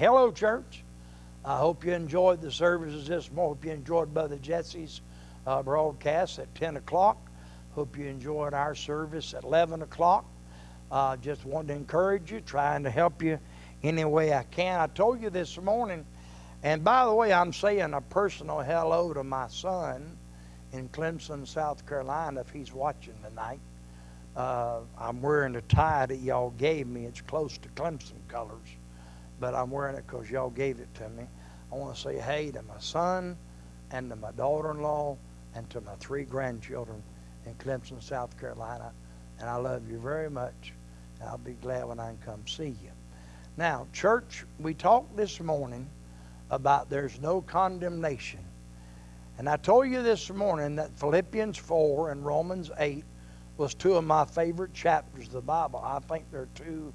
Hello, church. I hope you enjoyed the services this morning. Hope you enjoyed Brother Jesse's broadcast at 10 o'clock. Hope you enjoyed our service at 11 o'clock. Just wanted to encourage you, trying to help you any way I can. I told you this morning, and by the way, I'm saying a personal hello to my son in Clemson, South Carolina, if he's watching tonight. I'm wearing the tie that y'all gave me. It's close to Clemson colors, but I'm wearing it because y'all gave it to me. I want to say hey to my son and to my daughter-in-law and to my 3 grandchildren in Clemson, South Carolina. And I love you very much. And I'll be glad when I can come see you. Now, church, we talked this morning about there's no condemnation. And I told you this morning that Philippians 4 and Romans 8 was 2 of my favorite chapters of the Bible. I think they're 2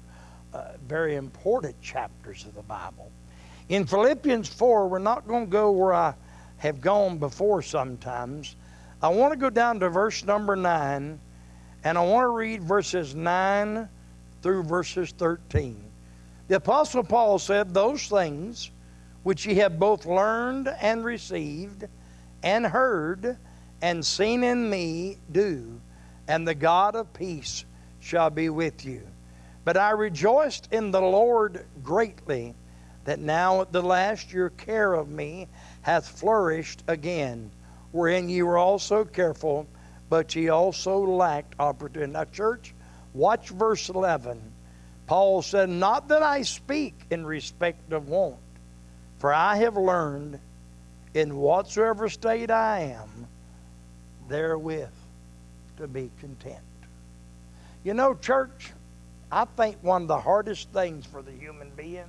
very important chapters of the Bible. In Philippians 4, we're not going to go where I have gone before sometimes. I want to go down to verse number 9, and I want to read verses 9 through verses 13. The Apostle Paul said, "Those things which ye have both learned and received and heard and seen in me do, and the God of peace shall be with you. But I rejoiced in the Lord greatly, that now at the last your care of me hath flourished again, wherein ye were also careful, but ye also lacked opportunity." Now, church, watch verse 11. Paul said, "Not that I speak in respect of want, for I have learned in whatsoever state I am, therewith to be content." You know, church, I think one of the hardest things for the human being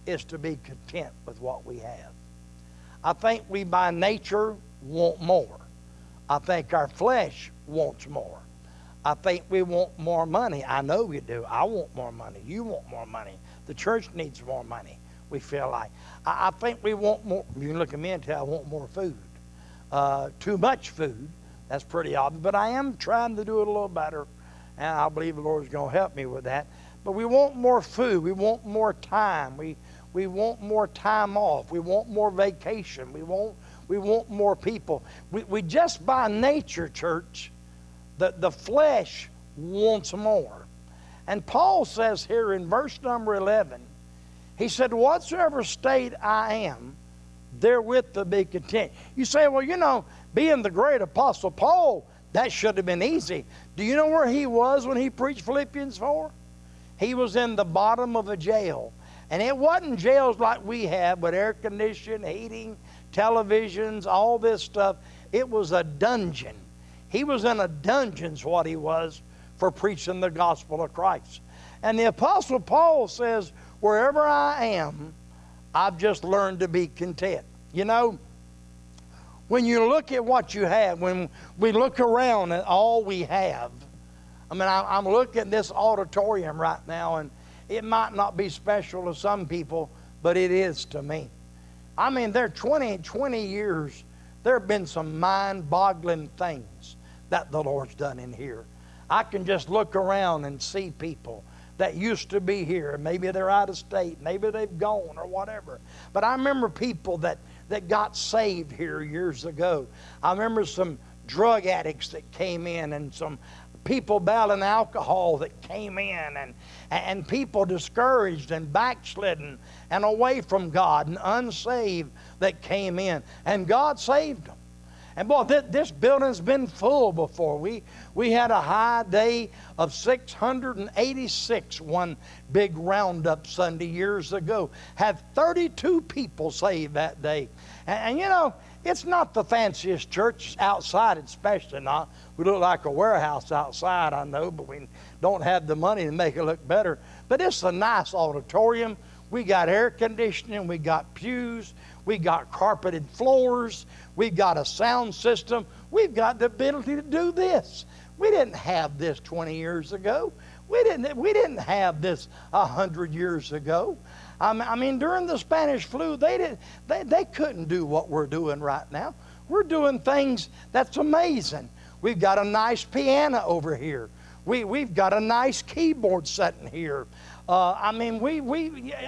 is to be content with what we have. I think we by nature want more. I think our flesh wants more. I think we want more money. I know we do. I want more money. You want more money. The church needs more money, we feel like. I think we want more. You can look at me and tell I want more food. Too much food. That's pretty obvious. But I am trying to do it a little better. And I believe the Lord's going to help me with that. But we want more food. We want more time. We want more time off. We want more vacation. We want more people. We just by nature, church, the flesh wants more. And Paul says here in verse number 11, he said, "Whatsoever state I am, therewith to be content." You say, well, you know, being the great Apostle Paul, that should have been easy. Do you know where he was when he preached Philippians 4? He was in the bottom of a jail. And it wasn't jails like we have with air conditioning, heating, televisions, all this stuff. It was a dungeon. He was in a dungeon's what he was for preaching the gospel of Christ. And the Apostle Paul says, wherever I am, I've just learned to be content. You know, when you look at what you have, when we look around at all we have, I mean, I'm looking at this auditorium right now, and it might not be special to some people, but it is to me. I mean, there are 20 years, there have been some mind-boggling things that the Lord's done in here. I can just look around and see people that used to be here. Maybe they're out of state. Maybe they've gone or whatever. But I remember people that got saved here years ago. I remember some drug addicts that came in, and some people battling alcohol that came in, and people discouraged and backslidden and away from God and unsaved that came in. And God saved them. And boy, this building's been full before. We had a high day of 686 one big roundup Sunday years ago. Had 32 people saved that day. And you know, it's not the fanciest church outside, especially not. We look like a warehouse outside, I know, but we don't have the money to make it look better. But it's a nice auditorium. We got air conditioning. We got pews. We got carpeted floors. We've got a sound system. We've got the ability to do this. We didn't have this 20 years ago. We didn't have this 100 years ago. I mean, during the Spanish flu, they couldn't do what we're doing right now. We're doing things that's amazing. We've got a nice piano over here. We've got a nice keyboard sitting here. I mean,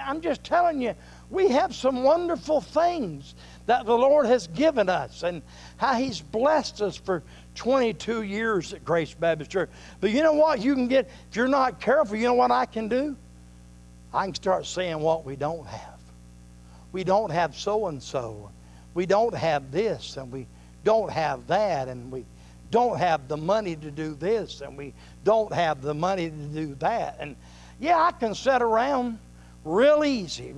I'm just telling you, we have some wonderful things that the Lord has given us and how He's blessed us for 22 years at Grace Baptist Church. But you know what? You can get, if you're not careful, you know what I can do? I can start saying what we don't have. We don't have so-and-so. We don't have this, and we don't have that, and we don't have the money to do this, and we don't have the money to do that. And yeah, I can sit around real easy,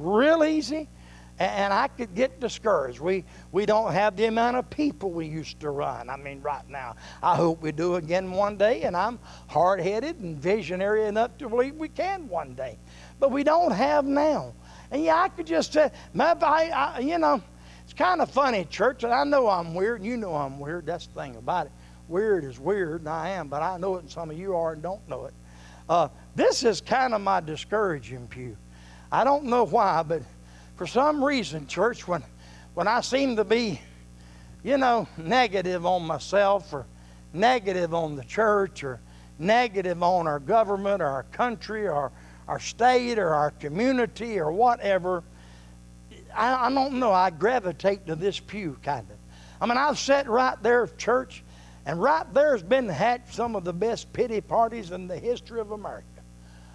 and I could get discouraged. We don't have the amount of people we used to run. I mean, right now, I hope we do again one day, and I'm hard-headed and visionary enough to believe we can one day. But we don't have now. And yeah, I could just say, you know, it's kind of funny, church, and I know I'm weird, and you know I'm weird. That's the thing about it. Weird is weird, and I am, but I know it, and some of you are and don't know it. This is kind of my discouraging pew. I don't know why, but for some reason, church, when I seem to be, you know, negative on myself or negative on the church or negative on our government or our country or our state or our community or whatever, I don't know, I gravitate to this pew kind of. I mean, I've sat right there at church, and right there has been had some of the best pity parties in the history of America.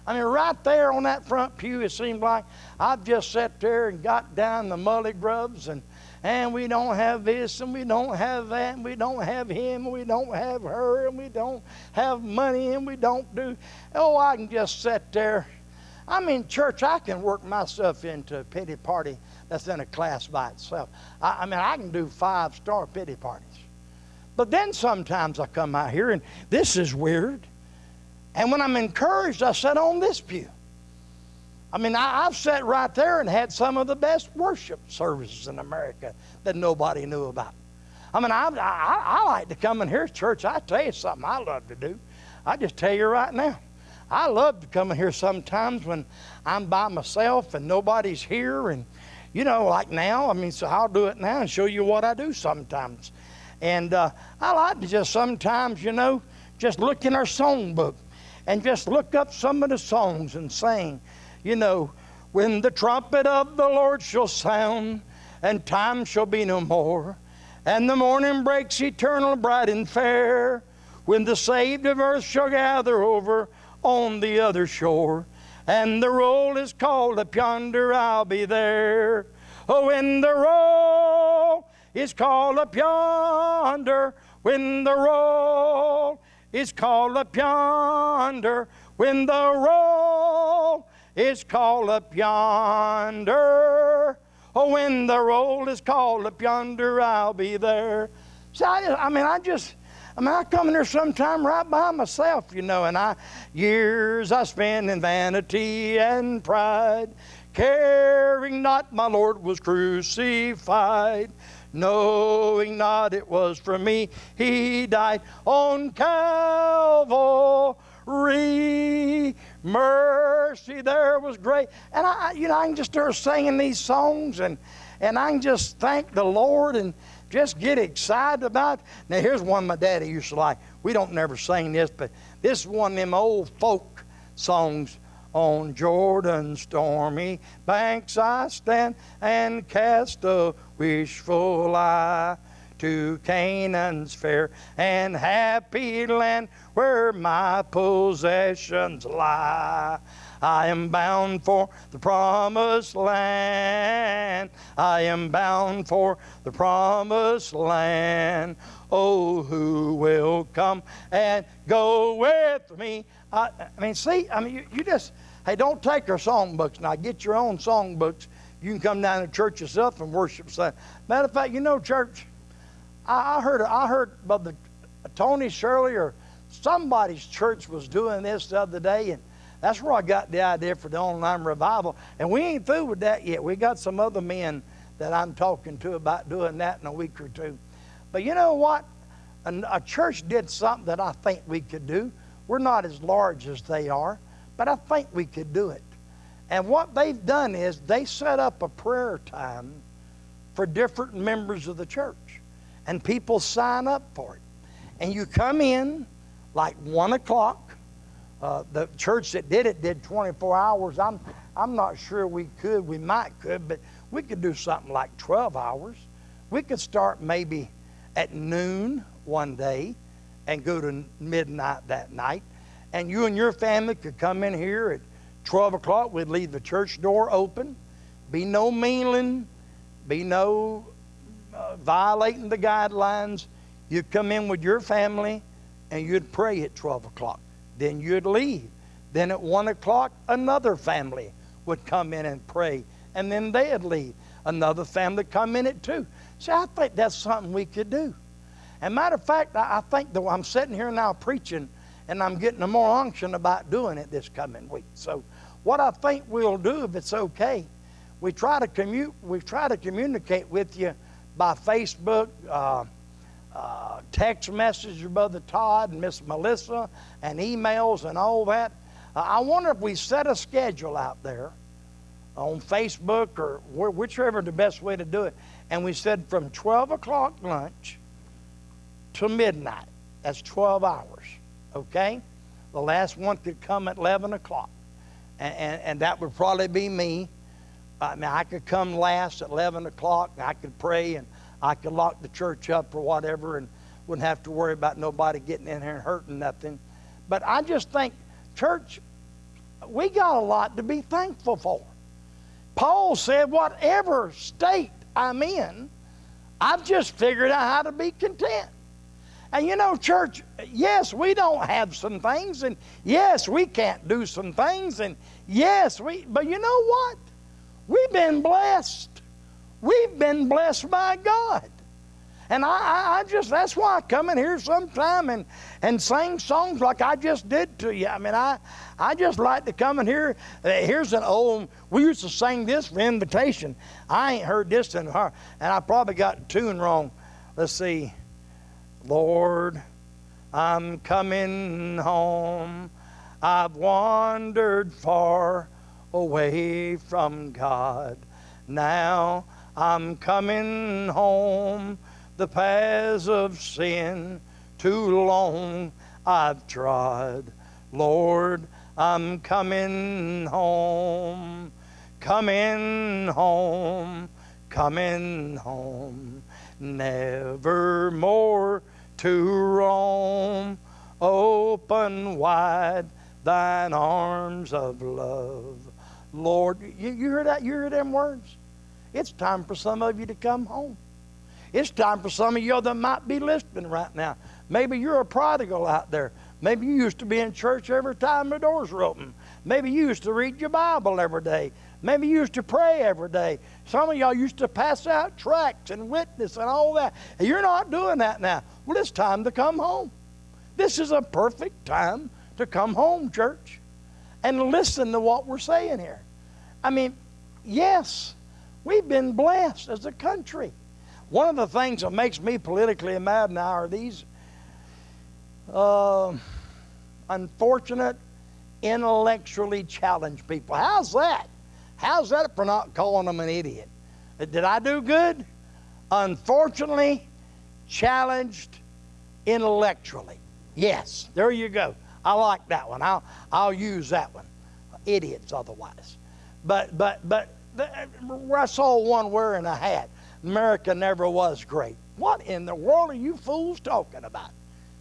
I mean, right there on that front pew, it seemed like I've just sat there and got down the mully grubs, and we don't have this, and we don't have that, and we don't have him, and we don't have her, and we don't have money, and we don't do. Oh, I can just sit there. I mean, church, I can work myself into a pity party that's in a class by itself. I mean, I can do 5-star pity parties. But then sometimes I come out here, and this is weird. And when I'm encouraged, I sit on this pew. I mean, I've sat right there and had some of the best worship services in America that nobody knew about. I mean, I like to come in here, church. I tell you something I love to do. I just tell you right now. I love to come in here sometimes when I'm by myself and nobody's here. And, you know, like now, I mean, so I'll do it now and show you what I do sometimes. And I like to just sometimes, you know, just look in our songbook and just look up some of the songs and sing, you know, when the trumpet of the Lord shall sound and time shall be no more, and the morning breaks eternal, bright and fair, when the saved of earth shall gather over on the other shore, and the roll is called up yonder, I'll be there. Oh, when the roll is called up yonder, when the roll is called up yonder, when the roll is called up yonder. Oh, when the roll is called up yonder, I'll be there. So I come in there sometime right by myself, you know, and years I spent in vanity and pride, caring not my Lord was crucified, knowing not it was for me He died on Calvary. Mercy there was great. And I can just start singing these songs, and I can just thank the Lord and just get excited about it. Now, here's one my daddy used to like. We don't never sing this, but this is one of them old folk songs. On Jordan's stormy banks I stand and cast a wishful eye to Canaan's fair and happy land where my possessions lie. I am bound for the promised land. I am bound for the promised land. Oh, who will come and go with me? You just, hey, don't take our songbooks now. Get your own songbooks. You can come down to church yourself and worship. Matter of fact, you know, church, I heard Brother Tony Shirley or somebody's church was doing this the other day, and that's where I got the idea for the online revival. And we ain't through with that yet. We got some other men that I'm talking to about doing that in a week or two. But you know what? A church did something that I think we could do. We're not as large as they are, but I think we could do it. And what they've done is they set up a prayer time for different members of the church. And people sign up for it. And you come in like 1 o'clock. The church that did it did 24 hours. I'm I'm not sure we could. We might could, but we could do something like 12 hours. We could start maybe at noon one day and go to midnight that night. And you and your family could come in here at 12 o'clock. We'd leave the church door open. Be no mingling. Be no violating the guidelines. You'd come in with your family and you'd pray at 12 o'clock. Then you'd leave. Then at 1 o'clock, another family would come in and pray. And then they'd leave. Another family come in at 2. See, I think that's something we could do. And matter of fact, I think that I'm sitting here now preaching, and I'm getting a more unction about doing it this coming week. So what I think we'll do, if it's okay, we try to communicate with you by Facebook, text message with Brother Todd and Miss Melissa, and emails and all that. I wonder if we set a schedule out there on Facebook or whichever the best way to do it. And we said from 12 o'clock lunch to midnight. That's 12 hours, okay? The last one could come at 11 o'clock. And that would probably be me. I mean, I could come last at 11 o'clock. I could pray, and I could lock the church up or whatever, and wouldn't have to worry about nobody getting in here and hurting nothing. But I just think, church, we got a lot to be thankful for. Paul said, whatever state I'm in, I've just figured out how to be content. And you know, church, yes, we don't have some things, and yes, we can't do some things, and yes, but you know what? We've been blessed. We've been blessed by God. And I just, that's why I come in here sometime and sing songs like I just did to you. I mean, I just like to come in here. Here's an old, we used to sing this for invitation. I ain't heard this in her, and I probably got the tune wrong. Let's see. Lord, I'm coming home. I've wandered far away from God. Now I'm coming home. The paths of sin too long I've trod. Lord, I'm coming home. Coming home. Coming home. Never more to roam. Open wide thine arms of love. Lord, you hear that? You hear them words? It's time for some of you to come home. It's time for some of you that might be listening right now. Maybe you're a prodigal out there. Maybe you used to be in church every time the doors were open. Maybe you used to read your Bible every day. Maybe you used to pray every day. Some of y'all used to pass out tracts and witness and all that. And you're not doing that now. Well, it's time to come home. This is a perfect time to come home, church, and listen to what we're saying here. I mean, yes, we've been blessed as a country. One of the things that makes me politically mad now are these unfortunate, intellectually challenged people. How's that? How's that for not calling them an idiot? Did I do good? Unfortunately, challenged intellectually. Yes, there you go. I like that one. I'll use that one. Idiots otherwise. But I saw one wearing a hat. America never was great. What in the world are you fools talking about?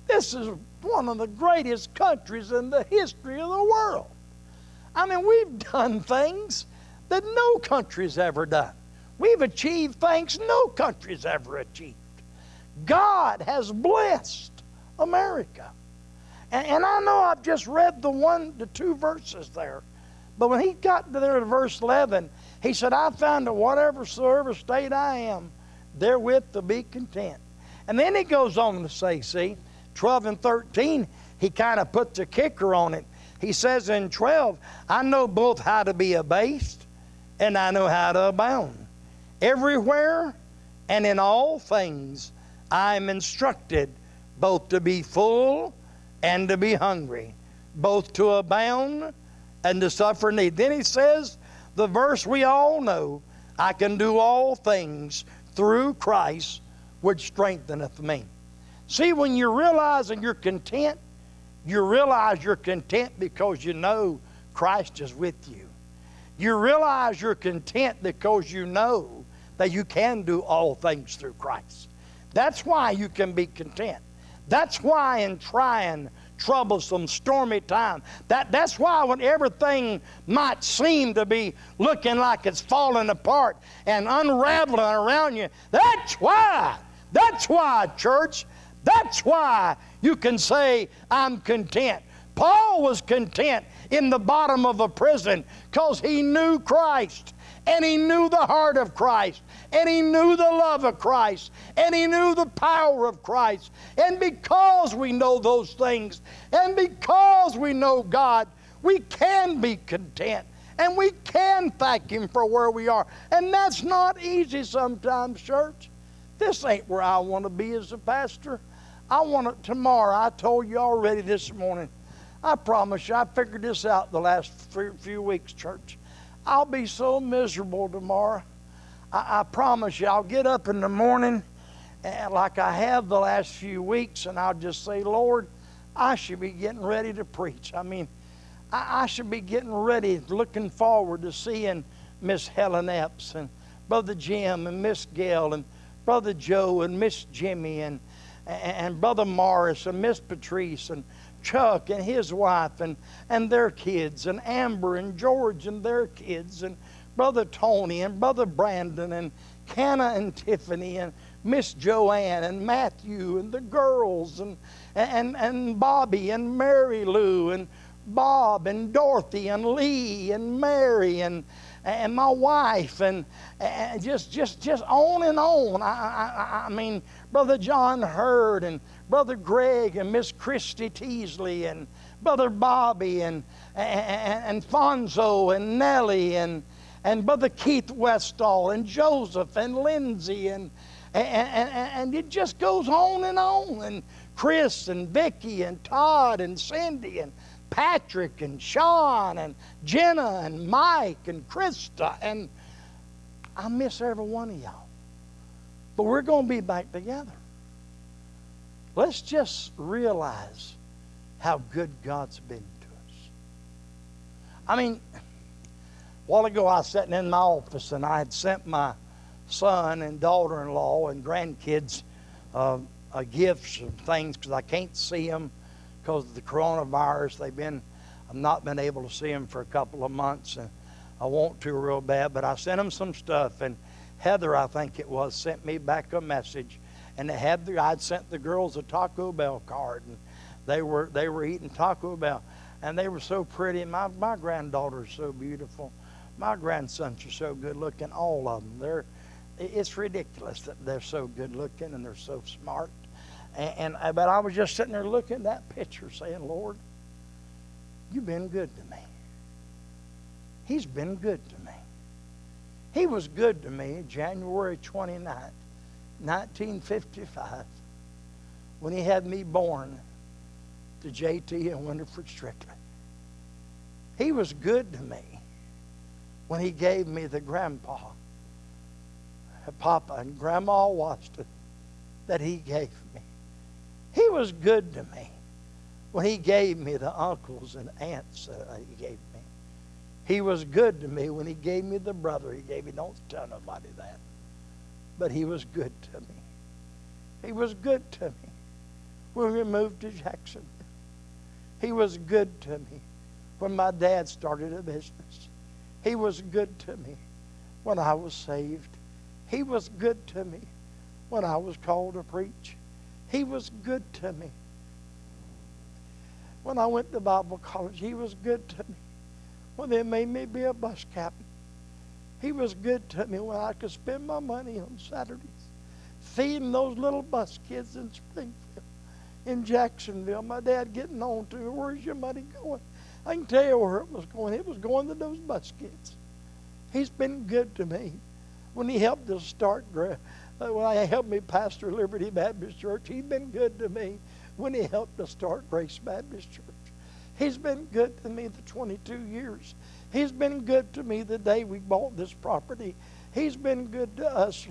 This is one of the greatest countries in the history of the world. I mean, we've done things that no country's ever done. We've achieved things no country's ever achieved. God has blessed America. And I know I've just read the 2 verses there. But when he got to there to verse 11, he said, I found that whatever state I am, therewith to be content. And then he goes on to say, see, 12 and 13, he kind of puts a kicker on it. He says in 12, I know both how to be abased and I know how to abound. Everywhere and in all things I am instructed both to be full and to be hungry, both to abound and to suffer need. Then he says, the verse we all know, I can do all things through Christ, which strengtheneth me. See, when you realize and you're content, you realize you're content because you know Christ is with you. You realize you're content because you know that you can do all things through Christ. That's why you can be content. That's why in trying, troublesome, stormy time, that's why when everything might seem to be looking like it's falling apart and unraveling around you, that's why, church, that's why you can say, I'm content. Paul was content in the bottom of a prison because he knew Christ, and he knew the heart of Christ, and he knew the love of Christ, and he knew the power of Christ. And because we know those things, and because we know God, we can be content, and we can thank Him for where we are. And that's not easy sometimes, church. This ain't where I want to be as a pastor. I want it tomorrow. I told you already this morning. I promise you, I figured this out the last few weeks, church. I'll be so miserable tomorrow. I promise you, I'll get up in the morning and like I have the last few weeks, and I'll just say, Lord, I should be getting ready to preach. I mean, I should be getting ready, looking forward to seeing Miss Helen Epps and Brother Jim and Miss Gail and Brother Joe and Miss Jimmy and Brother Morris and Miss Patrice and Chuck and his wife and their kids, and Amber and George and their kids, and Brother Tony and Brother Brandon and Canna and Tiffany and Miss Joanne and Matthew and the girls and Bobby and Mary Lou and Bob and Dorothy and Lee and Mary and my wife and just on and on. I mean, Brother John Hurd and Brother Greg and Miss Christy Teasley and Brother Bobby and Fonzo and Nellie and Brother Keith Westall and Joseph and Lindsay and it just goes on and Chris and Vicky and Todd and Cindy and Patrick and Sean and Jenna and Mike and Krista, and I miss every one of y'all. But we're going to be back together. Let's just realize how good God's been to us. I mean, a while ago I was sitting in my office and I had sent my son and daughter-in-law and grandkids gifts and things because I can't see them because of the coronavirus. I've not been able to see them for a couple of months, and I want to real bad, but I sent them some stuff, and Heather, I think it was, sent me back a message, and I'd sent the girls a Taco Bell card, and they were eating Taco Bell, and they were so pretty. My granddaughter's so beautiful. My grandsons are so good looking, all of them. It's ridiculous that they're so good looking and they're so smart. But I was just sitting there looking at that picture saying, Lord, you've been good to me. He's been good to me. He was good to me January 29th, 1955, when he had me born to JT and Winifred Strickland. He was good to me when he gave me the grandpa, Papa and Grandma Washington that he gave me. He was good to me when he gave me the uncles and aunts that he gave me. He was good to me when he gave me the brother he gave me. Don't tell nobody that. But he was good to me. He was good to me when we moved to Jacksonville. He was good to me when my dad started a business. He was good to me when I was saved. He was good to me when I was called to preach. He was good to me when I went to Bible college. He was good to me when they made me be a bus captain. He was good to me when I could spend my money on Saturdays feeding those little bus kids in Springfield, in Jacksonville. My dad getting on to me, where's your money going? I can tell you where it was going. It was going to those bus kids. He's been good to me when he helped us start, when he helped me pastor Liberty Baptist Church. He's been good to me when he helped us start Grace Baptist Church. He's been good to me the 22 years. He's been good to me the day we bought this property. He's been good to us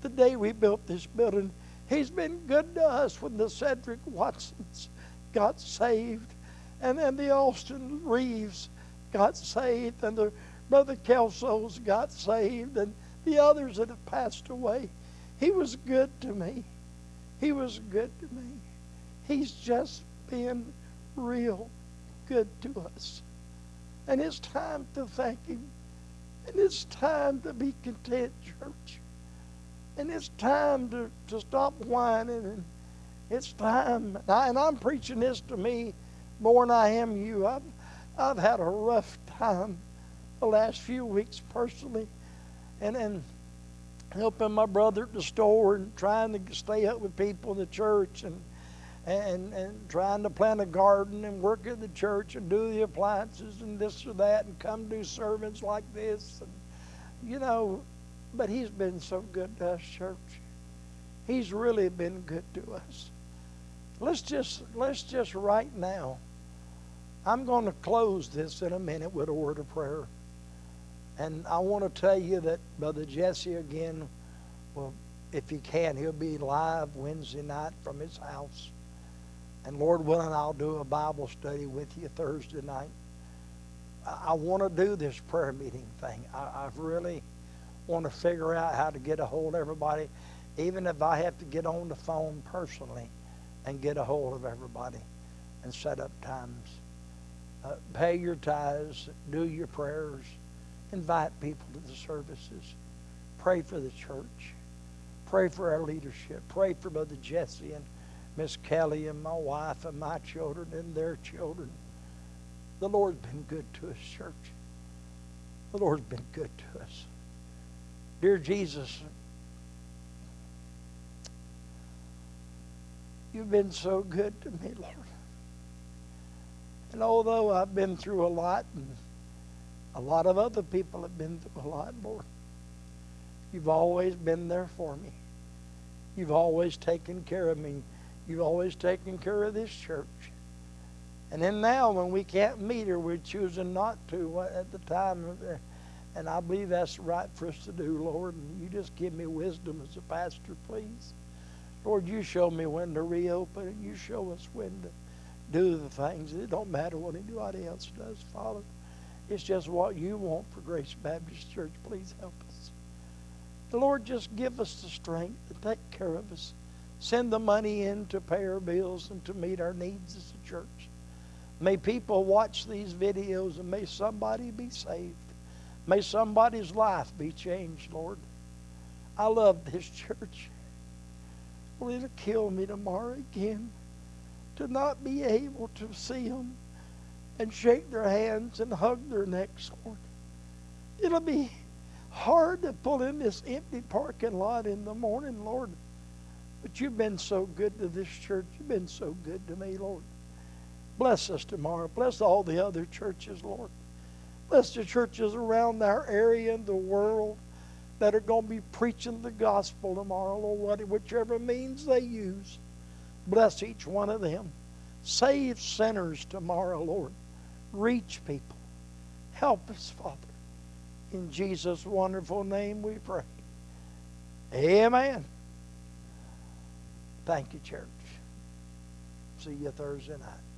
the day we built this building. He's been good to us when the Cedric Watsons got saved, and then the Austin Reeves got saved, and the Brother Kelso's got saved, and the others that have passed away. He was good to me. He was good to me. He's just been real good to us. And it's time to thank him. And it's time to be content, church. And it's time to stop whining. And it's time. And I'm preaching this to me more than I am you. I've had a rough time the last few weeks personally. And helping my brother at the store and trying to stay up with people in the church and trying to plant a garden and work at the church and do the appliances and this or that and come do sermons like this. And, you know, but he's been so good to us, church. He's really been good to us. Let's just right now, I'm going to close this in a minute with a word of prayer. And I want to tell you that Brother Jesse again, well, if he can, he'll be live Wednesday night from his house. And Lord willing, I'll do a Bible study with you Thursday night. I want to do this prayer meeting thing. I really want to figure out how to get a hold of everybody, even if I have to get on the phone personally and get a hold of everybody and set up times. Pay your tithes, do your prayers, invite people to the services, pray for the church, pray for our leadership, pray for Brother Jesse and Miss Kelly and my wife and my children and their children. The Lord's been good to us, church. The Lord's been good to us. Dear Jesus, you've been so good to me, Lord. And although I've been through a lot, and a lot of other people have been through a lot, Lord, you've always been there for me. You've always taken care of me. You've always taken care of this church. And then now when we can't meet her, we're choosing not to at the time. And I believe that's right for us to do, Lord. And you just give me wisdom as a pastor, please. Lord, you show me when to reopen, and you show us when to do the things. It don't matter what anybody else does, Father. It's just what you want for Grace Baptist Church. Please help us. The Lord, just give us the strength to take care of us. Send the money in to pay our bills and to meet our needs as a church. May people watch these videos and may somebody be saved. May somebody's life be changed, Lord. I love this church. Lord, it'll kill me tomorrow again to not be able to see them and shake their hands and hug their necks, Lord. It'll be hard to pull in this empty parking lot in the morning, Lord. But you've been so good to this church. You've been so good to me, Lord. Bless us tomorrow. Bless all the other churches, Lord. Bless the churches around our area and the world that are going to be preaching the gospel tomorrow, Lord, whichever means they use. Bless each one of them. Save sinners tomorrow, Lord. Reach people. Help us, Father. In Jesus' wonderful name we pray. Amen. Thank you, church. See you Thursday night.